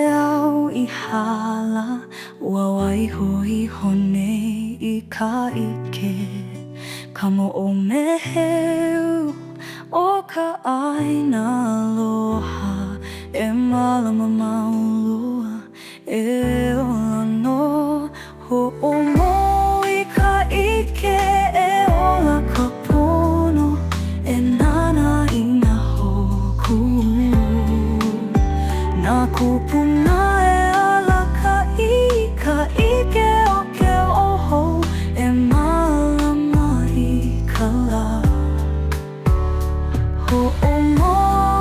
au I hala Ua waiho I hone I ka ike Kamo o meheu o ka ʻaina aloha E malama maulua e ola no Hoʻomo I ka ike e ola ka pono E nana I nā hoku Nā kupuna e ala ka ike o ke oho E malama I ka la Ho'omo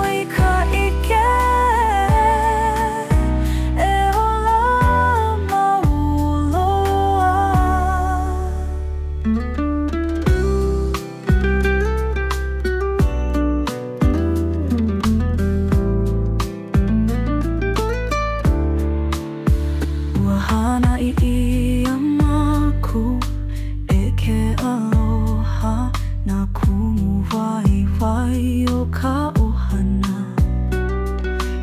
I ka ike e ola mauloa Ua hana I ia maku e ke aloha Nā kumu wai o ka ohana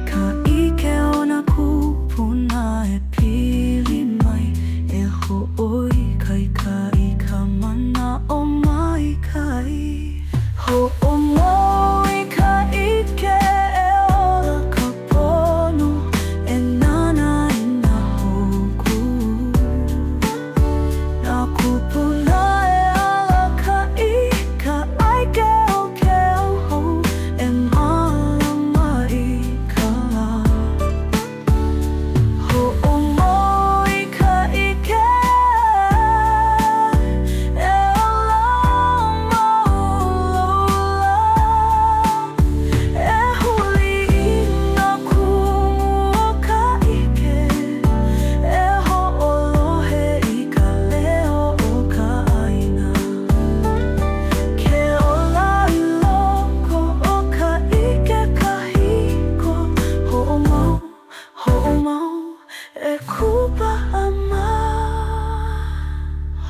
Ka ike o nā kupuna e pili mai E hoʻoi kaikai ka mana o mai kai Hoʻomo I ka ike e ola ka pono E nana I nā hoku Nā kupuna e ala ka aike o ke oho E malama I ka la Ho'omo I ka ike e ola mauloa E huli I nā kumu o ka ike E hoʻolohe I ka leo o ka ʻaina Ke ola I loko o ka ike kahiko Ho'omo e kupaʻama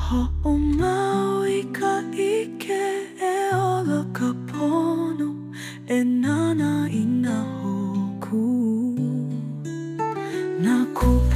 Ho'omau I ka ike e ola ka pono E nana I nā hoku Nā kupu